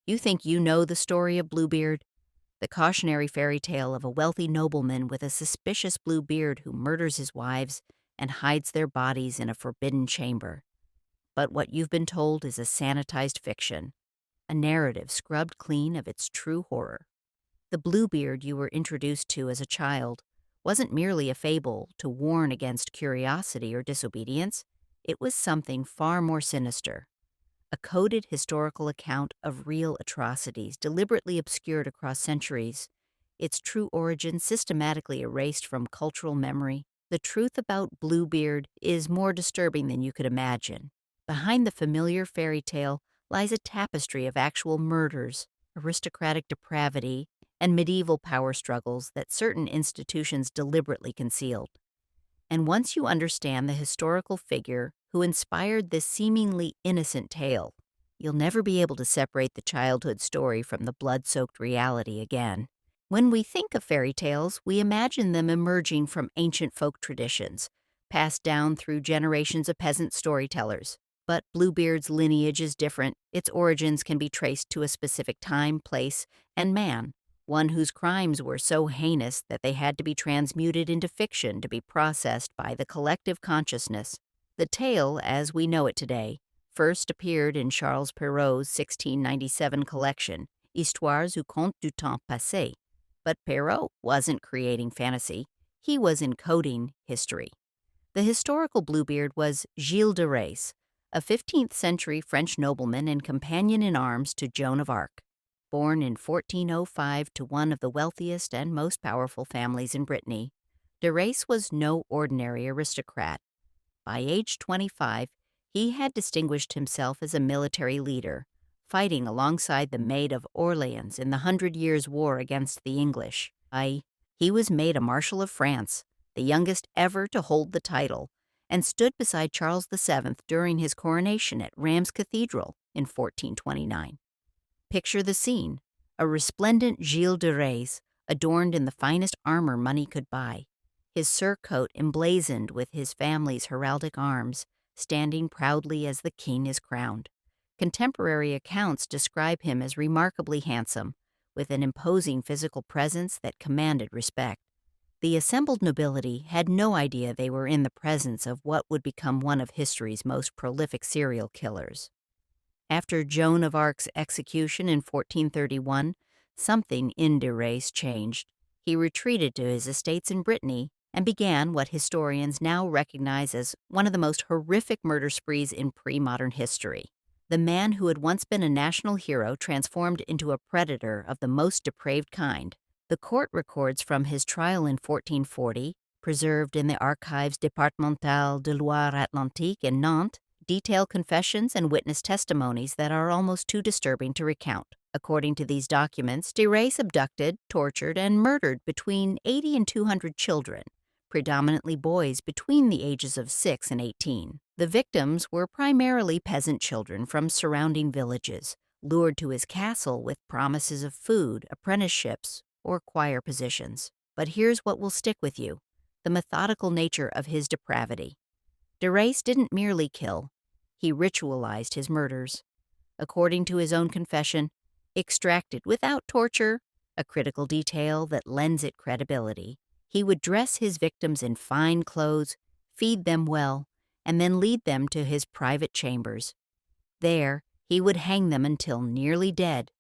You think you know the story of Bluebeard? The cautionary fairy tale of a wealthy nobleman with a suspicious blue beard who murders his wives and hides their bodies in a forbidden chamber. But what you've been told is a sanitized fiction, a narrative scrubbed clean of its true horror. The Bluebeard you were introduced to as a child wasn't merely a fable to warn against curiosity or disobedience, it was something far more sinister. A coded historical account of real atrocities deliberately obscured across centuries, its true origin systematically erased from cultural memory. The truth about Bluebeard is more disturbing than you could imagine. Behind the familiar fairy tale lies a tapestry of actual murders, aristocratic depravity, and medieval power struggles that certain institutions deliberately concealed. And once you understand the historical figure who inspired this seemingly innocent tale, you'll never be able to separate the childhood story from the blood-soaked reality again. When we think of fairy tales, we imagine them emerging from ancient folk traditions, passed down through generations of peasant storytellers. But Bluebeard's lineage is different. Its origins can be traced to a specific time, place, and man, one whose crimes were so heinous that they had to be transmuted into fiction to be processed by the collective consciousness. The tale, as we know it today, first appeared in Charles Perrault's 1697 collection, Histoires ou contes du temps passé. But Perrault wasn't creating fantasy, he was encoding history. The historical Bluebeard was Gilles de Rais, a 15th century French nobleman and companion in arms to Joan of Arc. Born in 1405 to one of the wealthiest and most powerful families in Brittany, de Rais was no ordinary aristocrat. By age 25, he had distinguished himself as a military leader, fighting alongside the Maid of Orleans in the Hundred Years' War against the English. He was made a Marshal of France, the youngest ever to hold the title, and stood beside Charles VII during his coronation at Rheims Cathedral in 1429. Picture the scene: a resplendent Gilles de Rais, adorned in the finest armor money could buy, his surcoat emblazoned with his family's heraldic arms, standing proudly as the king is crowned. Contemporary accounts describe him as remarkably handsome, with an imposing physical presence that commanded respect. The assembled nobility had no idea they were in the presence of what would become one of history's most prolific serial killers. After Joan of Arc's execution in 1431, something in de Rais changed. He retreated to his estates in Brittany and began what historians now recognize as one of the most horrific murder sprees in pre-modern history. The man who had once been a national hero transformed into a predator of the most depraved kind. The court records from his trial in 1440, preserved in the Archives départementales de Loire-Atlantique in Nantes, detail confessions and witness testimonies that are almost too disturbing to recount. According to these documents, de Rais abducted, tortured, and murdered between 80 and 200 children, predominantly boys between the ages of 6 and 18. The victims were primarily peasant children from surrounding villages, lured to his castle with promises of food, apprenticeships, or choir positions. But here's what will stick with you: the methodical nature of his depravity. De Rais didn't merely kill, he ritualized his murders. According to his own confession, extracted without torture, a critical detail that lends it credibility. He would dress his victims in fine clothes, feed them well, and then lead them to his private chambers. There, he would hang them until nearly dead,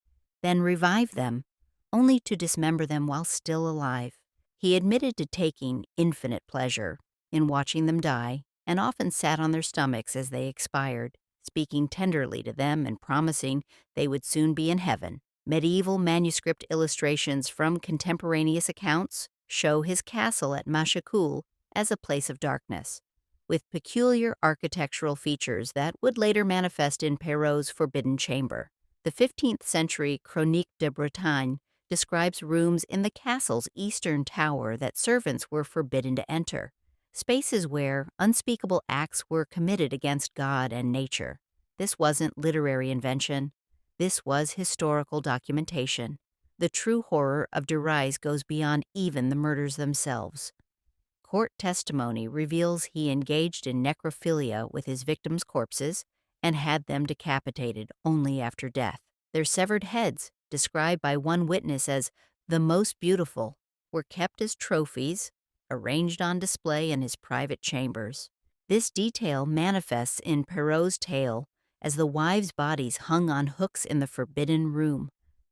then revive them, only to dismember them while still alive. He admitted to taking infinite pleasure in watching them die, and often sat on their stomachs as they expired, speaking tenderly to them and promising they would soon be in heaven. Medieval manuscript illustrations from contemporaneous accounts show his castle at Machecoul as a place of darkness, with peculiar architectural features that would later manifest in Perrault's Forbidden Chamber. The 15th century Chronique de Bretagne describes rooms in the castle's eastern tower that servants were forbidden to enter, spaces where unspeakable acts were committed against God and nature. This wasn't literary invention. This was historical documentation. The true horror of de Rais goes beyond even the murders themselves. Court testimony reveals he engaged in necrophilia with his victims' corpses and had them decapitated only after death. Their severed heads, described by one witness as the most beautiful, were kept as trophies, arranged on display in his private chambers. This detail manifests in Perrault's tale as the wives' bodies hung on hooks in the forbidden room,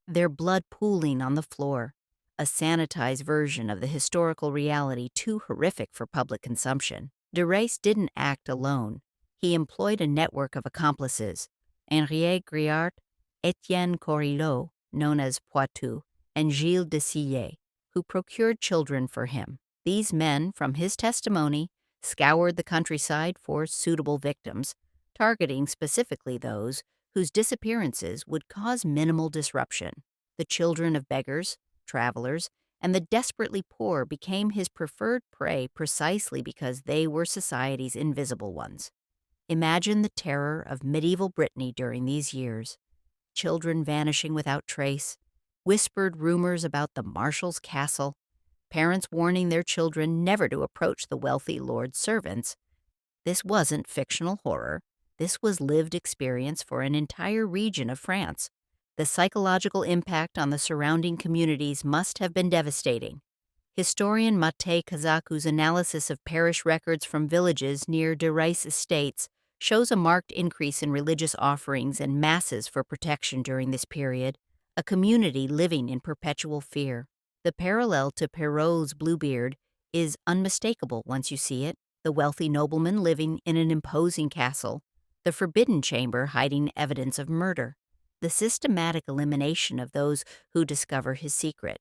their blood pooling on the floor, a sanitized version of the historical reality too horrific for public consumption. De Race didn't act alone. He employed a network of accomplices: Henriet Griart, Étienne Corillot, known as Poitou, and Gilles de Sillé, who procured children for him. These men, from his testimony, scoured the countryside for suitable victims, targeting specifically those whose disappearances would cause minimal disruption. The children of beggars, travelers, and the desperately poor became his preferred prey precisely because they were society's invisible ones. Imagine the terror of medieval Brittany during these years: children vanishing without trace, whispered rumors about the marshal's castle, parents warning their children never to approach the wealthy lord's servants. This wasn't fictional horror. This was lived experience for an entire region of France. The psychological impact on the surrounding communities must have been devastating. Historian Mate Kazaku's analysis of parish records from villages near de Rice estates shows a marked increase in religious offerings and masses for protection during this period, a community living in perpetual fear. The parallel to Perrault's Bluebeard is unmistakable once you see it: the wealthy nobleman living in an imposing castle, the forbidden chamber hiding evidence of murder, the systematic elimination of those who discover his secret.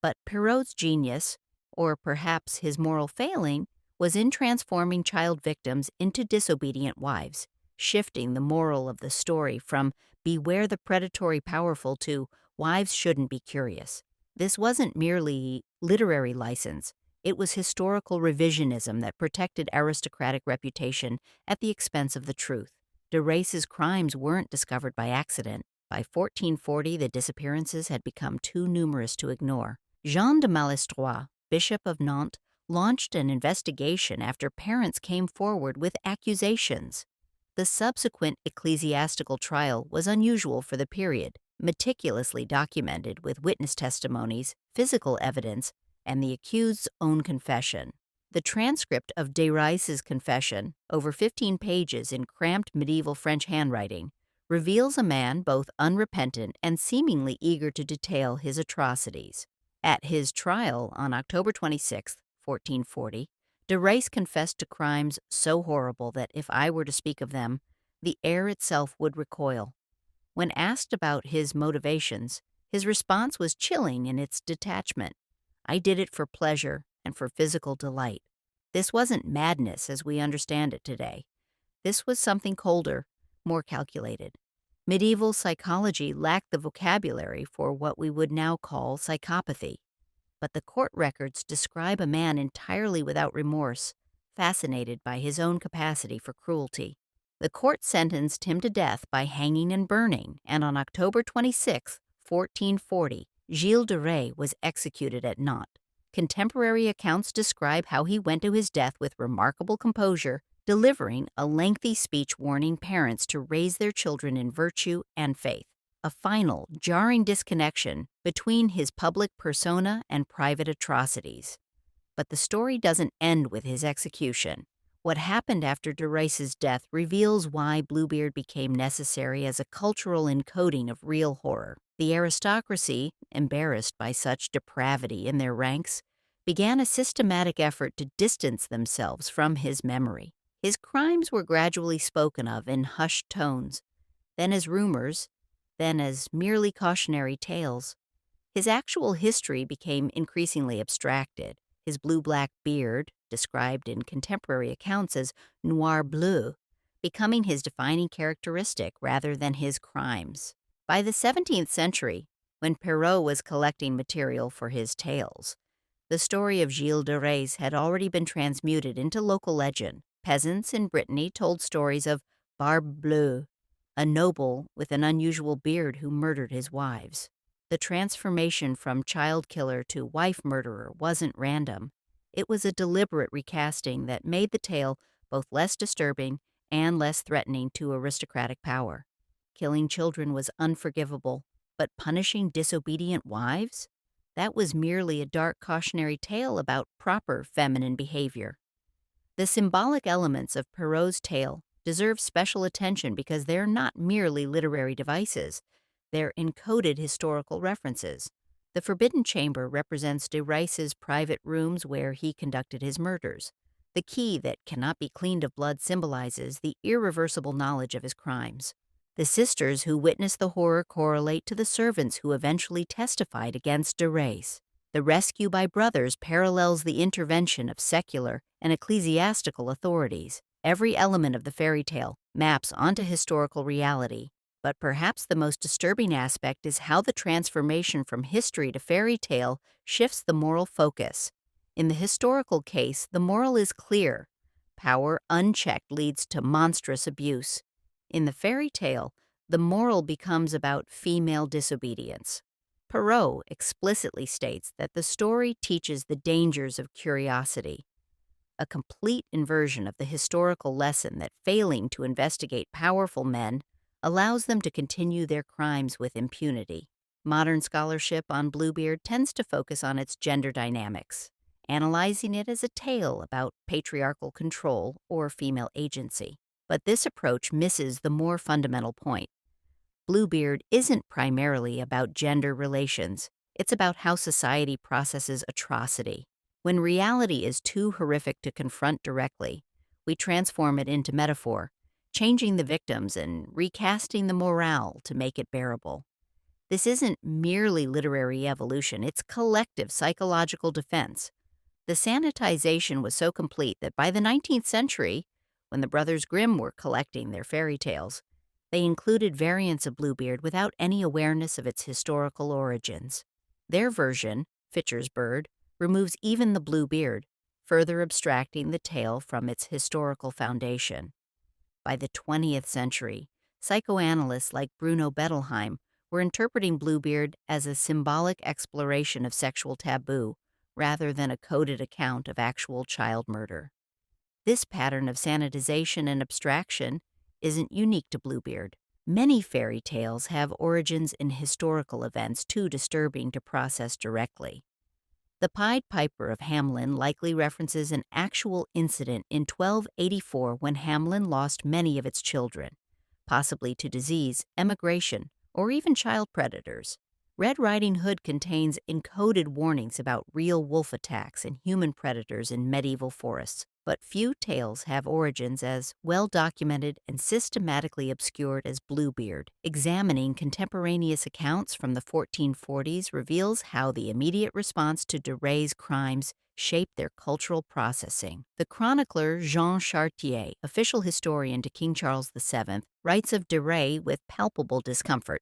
But Perrault's genius, or perhaps his moral failing, was in transforming child victims into disobedient wives, shifting the moral of the story from beware the predatory powerful to wives shouldn't be curious. This wasn't merely literary license. It was historical revisionism that protected aristocratic reputation at the expense of the truth. De Race's crimes weren't discovered by accident. By 1440, the disappearances had become too numerous to ignore. Jean de Malestroit, Bishop of Nantes, launched an investigation after parents came forward with accusations. The subsequent ecclesiastical trial was unusual for the period, meticulously documented with witness testimonies, physical evidence, and the accused's own confession. The transcript of de Rice's confession, over 15 pages in cramped medieval French handwriting, reveals a man both unrepentant and seemingly eager to detail his atrocities. At his trial on October 26, 1440, de Rice confessed to crimes so horrible that if I were to speak of them, the air itself would recoil. When asked about his motivations, his response was chilling in its detachment. I did it for pleasure and for physical delight. This wasn't madness as we understand it today. This was something colder, more calculated. Medieval psychology lacked the vocabulary for what we would now call psychopathy. But the court records describe a man entirely without remorse, fascinated by his own capacity for cruelty. The court sentenced him to death by hanging and burning, and on October 26, 1440, Gilles de Rais was executed at Nantes. Contemporary accounts describe how he went to his death with remarkable composure, delivering a lengthy speech warning parents to raise their children in virtue and faith, a final, jarring disconnection between his public persona and private atrocities. But the story doesn't end with his execution. What happened after de Rice's death reveals why Bluebeard became necessary as a cultural encoding of real horror. The aristocracy, embarrassed by such depravity in their ranks, began a systematic effort to distance themselves from his memory. His crimes were gradually spoken of in hushed tones, then as rumors, then as merely cautionary tales. His actual history became increasingly abstracted. His blue-black beard, described in contemporary accounts as noir-bleu, becoming his defining characteristic rather than his crimes. By the 17th century, when Perrault was collecting material for his tales, the story of Gilles de Rais had already been transmuted into local legend. Peasants in Brittany told stories of Barbe Bleue, a noble with an unusual beard who murdered his wives. The transformation from child killer to wife murderer wasn't random. It was a deliberate recasting that made the tale both less disturbing and less threatening to aristocratic power. Killing children was unforgivable, but punishing disobedient wives? That was merely a dark cautionary tale about proper feminine behavior. The symbolic elements of Perrault's tale deserve special attention because they're not merely literary devices, they're encoded historical references. The Forbidden Chamber represents de Rice's private rooms where he conducted his murders. The key that cannot be cleaned of blood symbolizes the irreversible knowledge of his crimes. The sisters who witnessed the horror correlate to the servants who eventually testified against de Rice. The rescue by brothers parallels the intervention of secular and ecclesiastical authorities. Every element of the fairy tale maps onto historical reality. But perhaps the most disturbing aspect is how the transformation from history to fairy tale shifts the moral focus. In the historical case, the moral is clear. Power unchecked leads to monstrous abuse. In the fairy tale, the moral becomes about female disobedience. Perrault explicitly states that the story teaches the dangers of curiosity, a complete inversion of the historical lesson that failing to investigate powerful men allows them to continue their crimes with impunity. Modern scholarship on Bluebeard tends to focus on its gender dynamics, analyzing it as a tale about patriarchal control or female agency. But this approach misses the more fundamental point. Bluebeard isn't primarily about gender relations, it's about how society processes atrocity. When reality is too horrific to confront directly, we transform it into metaphor, changing the victims and recasting the morale to make it bearable. This isn't merely literary evolution, it's collective psychological defense. The sanitization was so complete that by the 19th century, when the Brothers Grimm were collecting their fairy tales, they included variants of Bluebeard without any awareness of its historical origins. Their version, Fitcher's Bird, removes even the blue beard, further abstracting the tale from its historical foundation. By the 20th century, psychoanalysts like Bruno Bettelheim were interpreting Bluebeard as a symbolic exploration of sexual taboo rather than a coded account of actual child murder. This pattern of sanitization and abstraction isn't unique to Bluebeard. Many fairy tales have origins in historical events too disturbing to process directly. The Pied Piper of Hamelin likely references an actual incident in 1284 when Hamelin lost many of its children, possibly to disease, emigration, or even child predators. Red Riding Hood contains encoded warnings about real wolf attacks and human predators in medieval forests, but few tales have origins as well-documented and systematically obscured as Bluebeard. Examining contemporaneous accounts from the 1440s reveals how the immediate response to de Rice's crimes shaped their cultural processing. The chronicler Jean Chartier, official historian to King Charles VII, writes of de Rice with palpable discomfort,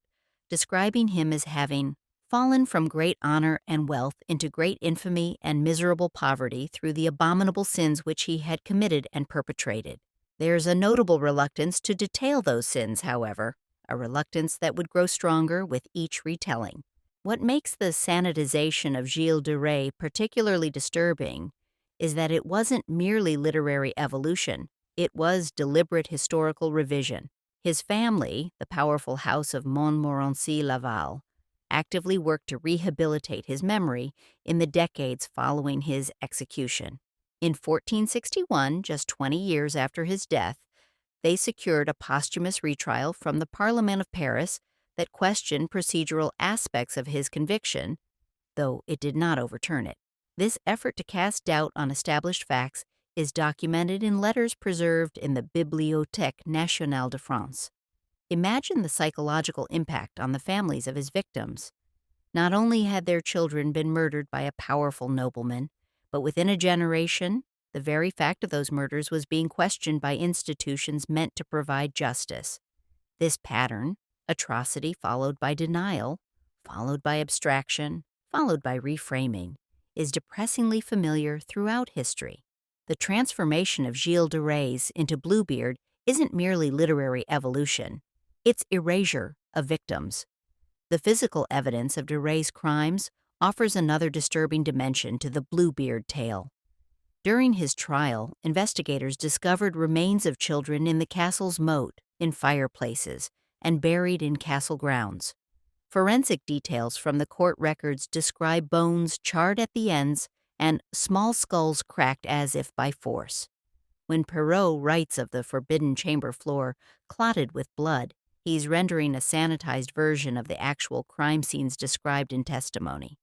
describing him as having fallen from great honor and wealth into great infamy and miserable poverty through the abominable sins which he had committed and perpetrated. There's a notable reluctance to detail those sins, however, a reluctance that would grow stronger with each retelling. What makes the sanitization of Gilles de Rais particularly disturbing is that it wasn't merely literary evolution, it was deliberate historical revision. His family, the powerful house of Montmorency-Laval, actively worked to rehabilitate his memory in the decades following his execution. In 1461, just 20 years after his death, they secured a posthumous retrial from the Parliament of Paris that questioned procedural aspects of his conviction, though it did not overturn it. This effort to cast doubt on established facts is documented in letters preserved in the Bibliothèque nationale de France. Imagine the psychological impact on the families of his victims. Not only had their children been murdered by a powerful nobleman, but within a generation, the very fact of those murders was being questioned by institutions meant to provide justice. This pattern, atrocity followed by denial, followed by abstraction, followed by reframing, is depressingly familiar throughout history. The transformation of Gilles de Rais into Bluebeard isn't merely literary evolution, it's erasure of victims. The physical evidence of de Rais' crimes offers another disturbing dimension to the Bluebeard tale. During his trial, investigators discovered remains of children in the castle's moat, in fireplaces, and buried in castle grounds. Forensic details from the court records describe bones charred at the ends and small skulls cracked as if by force. When Perrault writes of the forbidden chamber floor clotted with blood, he's rendering a sanitized version of the actual crime scenes described in testimony.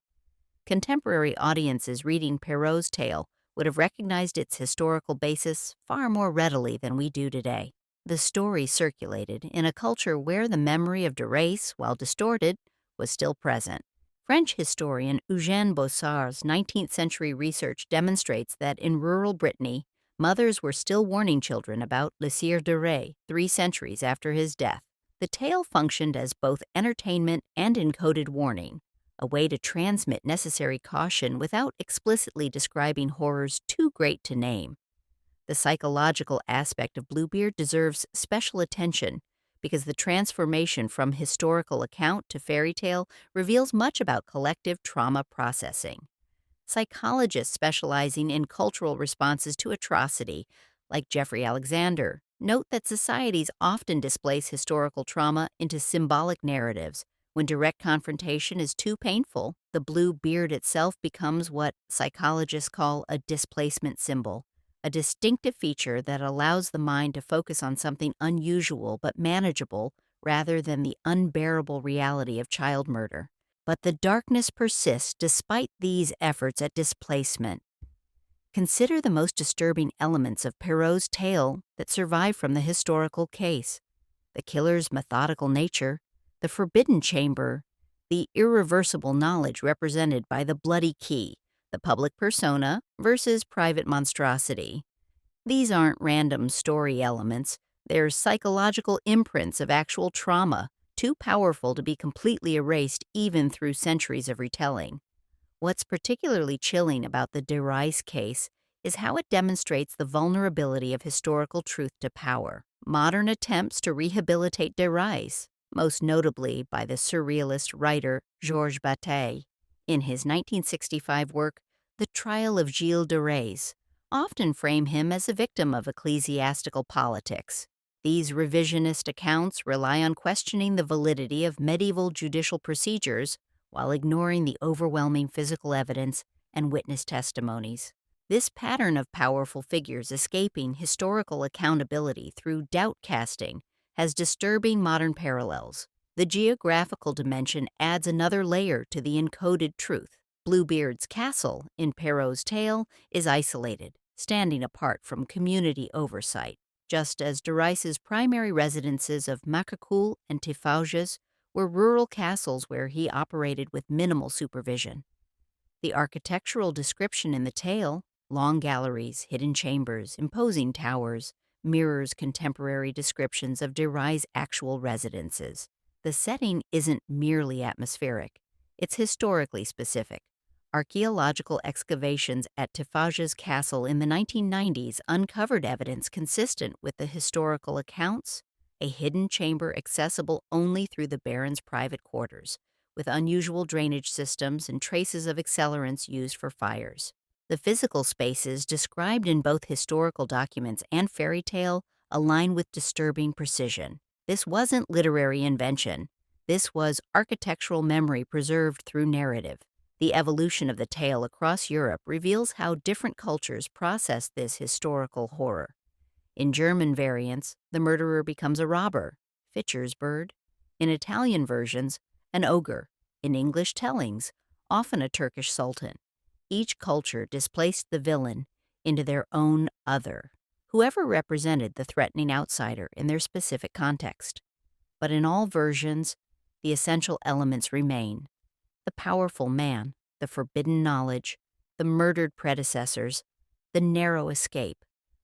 Contemporary audiences reading Perrault's tale would have recognized its historical basis far more readily than we do today. The story circulated in a culture where the memory of de race, while distorted, was still present. French historian Eugène Bossard's 19th century research demonstrates that in rural Brittany, mothers were still warning children about Le Sire de Ray 3 centuries after his death. The tale functioned as both entertainment and encoded warning, a way to transmit necessary caution without explicitly describing horrors too great to name. The psychological aspect of Bluebeard deserves special attention because the transformation from historical account to fairy tale reveals much about collective trauma processing. Psychologists specializing in cultural responses to atrocity, like Jeffrey Alexander, note that societies often displace historical trauma into symbolic narratives. When direct confrontation is too painful, the blue beard itself becomes what psychologists call a displacement symbol, a distinctive feature that allows the mind to focus on something unusual but manageable rather than the unbearable reality of child murder. But the darkness persists despite these efforts at displacement. Consider the most disturbing elements of Perrault's tale that survive from the historical case: the killer's methodical nature, the forbidden chamber, the irreversible knowledge represented by the bloody key, the public persona versus private monstrosity. These aren't random story elements, they're psychological imprints of actual trauma, too powerful to be completely erased even through centuries of retelling. What's particularly chilling about the de Rais case is how it demonstrates the vulnerability of historical truth to power. Modern attempts to rehabilitate de Rais, most notably by the surrealist writer Georges Bataille, in his 1965 work The Trial of Gilles de Rais, often frame him as a victim of ecclesiastical politics. These revisionist accounts rely on questioning the validity of medieval judicial procedures while ignoring the overwhelming physical evidence and witness testimonies. This pattern of powerful figures escaping historical accountability through doubt casting has disturbing modern parallels. The geographical dimension adds another layer to the encoded truth. Bluebeard's castle, in Perrault's tale, is isolated, standing apart from community oversight, just as de Rais's primary residences of Macacoul and Tiffauges were rural castles where he operated with minimal supervision. The architectural description in the tale, long galleries, hidden chambers, imposing towers, mirrors contemporary descriptions of de Rais's actual residences. The setting isn't merely atmospheric, it's historically specific. Archaeological excavations at Tiffauges Castle in the 1990s uncovered evidence consistent with the historical accounts: a hidden chamber accessible only through the baron's private quarters, with unusual drainage systems and traces of accelerants used for fires. The physical spaces described in both historical documents and fairy tale align with disturbing precision. This wasn't literary invention. This was architectural memory preserved through narrative. The evolution of the tale across Europe reveals how different cultures process this historical horror. In German variants, the murderer becomes a robber, Fischer's bird. In Italian versions, an ogre. In English tellings, often a Turkish sultan. Each culture displaced the villain into their own other, whoever represented the threatening outsider in their specific context. But in all versions, the essential elements remain: the powerful man, the forbidden knowledge, the murdered predecessors, the narrow escape.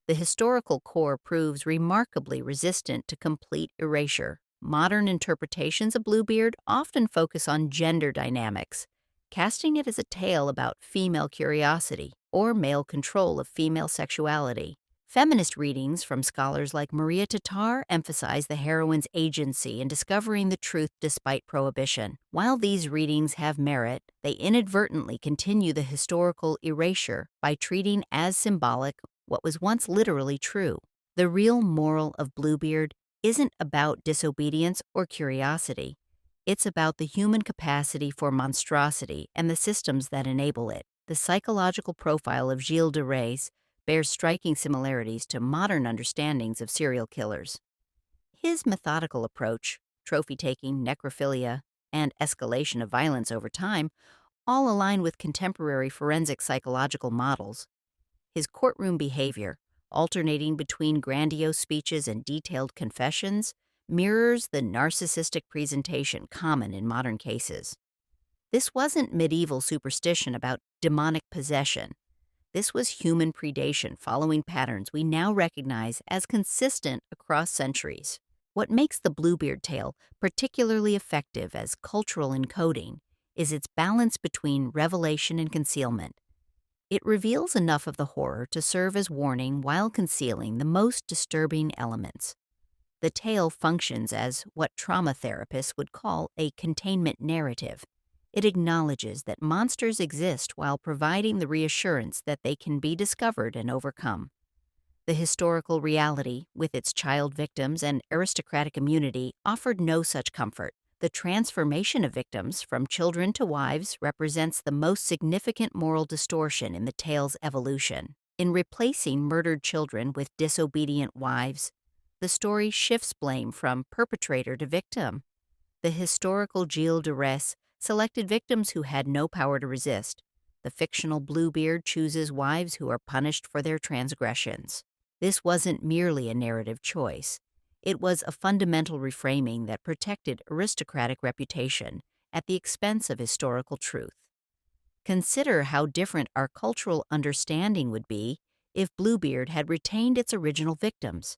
The historical core proves remarkably resistant to complete erasure. Modern interpretations of Bluebeard often focus on gender dynamics, casting it as a tale about female curiosity or male control of female sexuality. Feminist readings from scholars like Maria Tatar emphasize the heroine's agency in discovering the truth despite prohibition. While these readings have merit, they inadvertently continue the historical erasure by treating as symbolic what was once literally true. The real moral of Bluebeard isn't about disobedience or curiosity. It's about the human capacity for monstrosity and the systems that enable it. The psychological profile of Gilles de Rais bears striking similarities to modern understandings of serial killers. His methodical approach, trophy taking, necrophilia, and escalation of violence over time all align with contemporary forensic psychological models. His courtroom behavior, alternating between grandiose speeches and detailed confessions, mirrors the narcissistic presentation common in modern cases. This wasn't medieval superstition about demonic possession. This was human predation following patterns we now recognize as consistent across centuries. What makes the Bluebeard tale particularly effective as cultural encoding is its balance between revelation and concealment. It reveals enough of the horror to serve as warning while concealing the most disturbing elements. The tale functions as what trauma therapists would call a containment narrative. It acknowledges that monsters exist while providing the reassurance that they can be discovered and overcome. The historical reality, with its child victims and aristocratic immunity, offered no such comfort. The transformation of victims from children to wives represents the most significant moral distortion in the tale's evolution. In replacing murdered children with disobedient wives, the story shifts blame from perpetrator to victim. The historical Gilles de Rais selected victims who had no power to resist. The fictional Bluebeard chooses wives who are punished for their transgressions. This wasn't merely a narrative choice. It was a fundamental reframing that protected aristocratic reputation at the expense of historical truth. Consider how different our cultural understanding would be if Bluebeard had retained its original victims.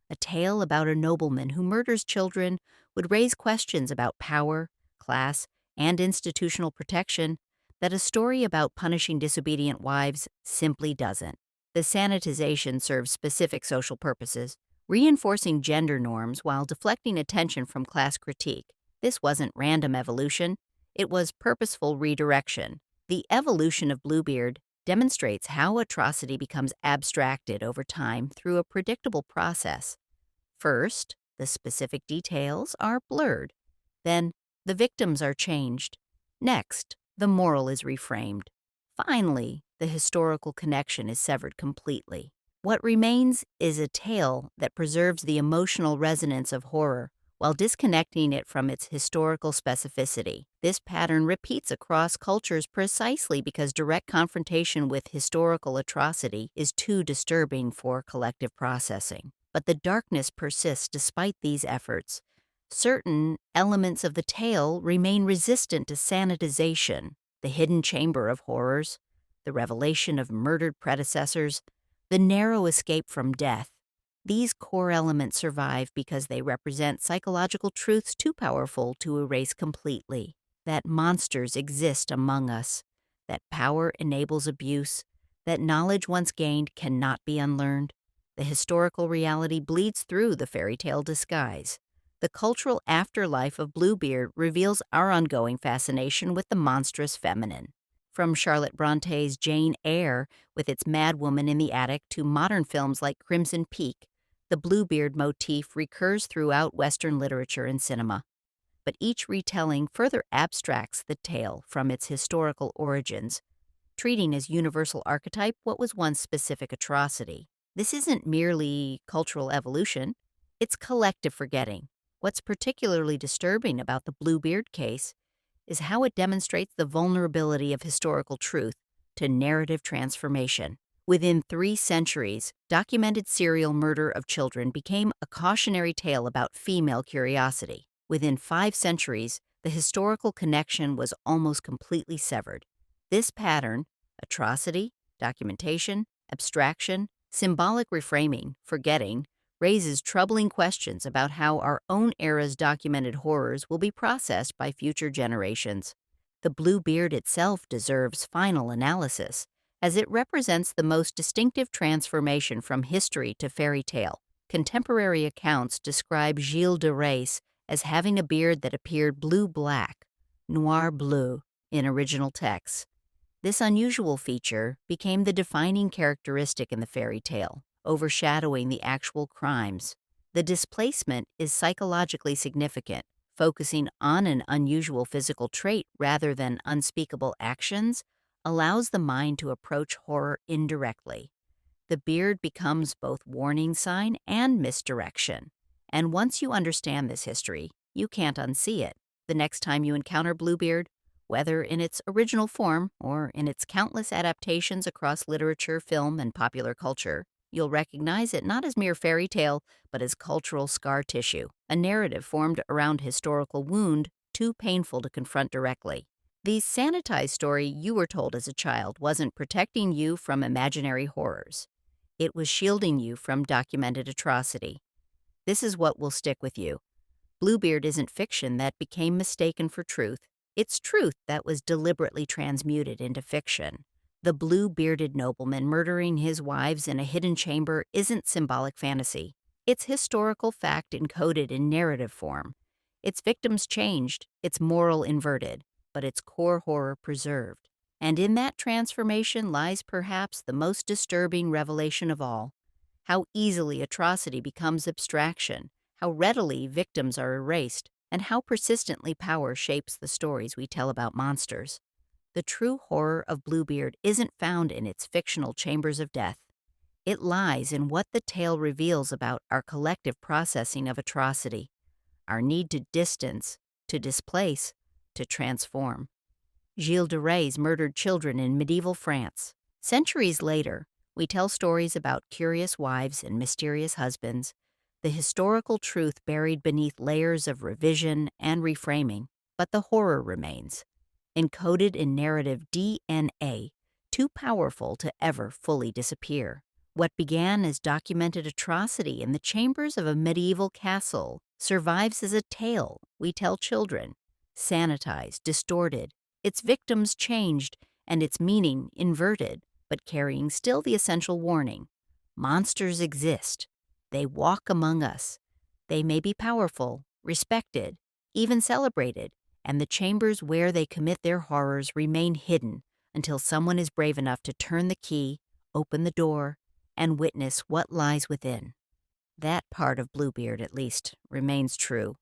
A tale about a nobleman who murders children would raise questions about power, class, and institutional protection that a story about punishing disobedient wives simply doesn't. The sanitization serves specific social purposes, reinforcing gender norms while deflecting attention from class critique. This wasn't random evolution, it was purposeful redirection. The evolution of Bluebeard demonstrates how atrocity becomes abstracted over time through a predictable process. First, the specific details are blurred. Then, the victims are changed. Next, the moral is reframed. Finally, the historical connection is severed completely. What remains is a tale that preserves the emotional resonance of horror while disconnecting it from its historical specificity. This pattern repeats across cultures precisely because direct confrontation with historical atrocity is too disturbing for collective processing. But the darkness persists despite these efforts. Certain elements of the tale remain resistant to sanitization: the hidden chamber of horrors, the revelation of murdered predecessors, the narrow escape from death. These core elements survive because they represent psychological truths too powerful to erase completely. That monsters exist among us, that power enables abuse, that knowledge once gained cannot be unlearned. The historical reality bleeds through the fairy tale disguise. The cultural afterlife of Bluebeard reveals our ongoing fascination with the monstrous feminine. From Charlotte Bronte's Jane Eyre, with its madwoman in the attic, to modern films like Crimson Peak, the Bluebeard motif recurs throughout Western literature and cinema. But each retelling further abstracts the tale from its historical origins, treating as universal archetype what was once specific atrocity. This isn't merely cultural evolution, it's collective forgetting. What's particularly disturbing about the Bluebeard case is how it demonstrates the vulnerability of historical truth to narrative transformation. Within 3 centuries, documented serial murder of children became a cautionary tale about female curiosity. Within 5 centuries, the historical connection was almost completely severed. This pattern, atrocity, documentation, abstraction, symbolic reframing, forgetting, raises troubling questions about how our own era's documented horrors will be processed by future generations. The Bluebeard itself deserves final analysis, as it represents the most distinctive transformation from history to fairy tale. Contemporary accounts describe Gilles de Rais as having a beard that appeared blue-black, noir-bleu, in original texts. This unusual feature became the defining characteristic in the fairy tale, overshadowing the actual crimes. The displacement is psychologically significant, focusing on an unusual physical trait rather than unspeakable actions allows the mind to approach horror indirectly. The beard becomes both warning sign and misdirection. And once you understand this history, you can't unsee it. The next time you encounter Bluebeard, whether in its original form or in its countless adaptations across literature, film, and popular culture, you'll recognize it not as mere fairy tale, but as cultural scar tissue, a narrative formed around historical wound too painful to confront directly. The sanitized story you were told as a child wasn't protecting you from imaginary horrors. It was shielding you from documented atrocity. This is what will stick with you. Bluebeard isn't fiction that became mistaken for truth. It's truth that was deliberately transmuted into fiction. The blue-bearded nobleman murdering his wives in a hidden chamber isn't symbolic fantasy. It's historical fact encoded in narrative form. Its victims changed, its moral inverted, but its core horror preserved. And in that transformation lies perhaps the most disturbing revelation of all: how easily atrocity becomes abstraction, how readily victims are erased, and how persistently power shapes the stories we tell about monsters. The true horror of Bluebeard isn't found in its fictional chambers of death. It lies in what the tale reveals about our collective processing of atrocity, our need to distance, to displace, to transform. Gilles de Rais murdered children in medieval France. Centuries later, we tell stories about curious wives and mysterious husbands, the historical truth buried beneath layers of revision and reframing, but the horror remains, encoded in narrative DNA, too powerful to ever fully disappear. What began as documented atrocity in the chambers of a medieval castle survives as a tale we tell children, sanitized, distorted, its victims changed, and its meaning inverted, but carrying still the essential warning. Monsters exist. They walk among us. They may be powerful, respected, even celebrated, and the chambers where they commit their horrors remain hidden until someone is brave enough to turn the key, open the door, and witness what lies within. That part of Bluebeard, at least, remains true.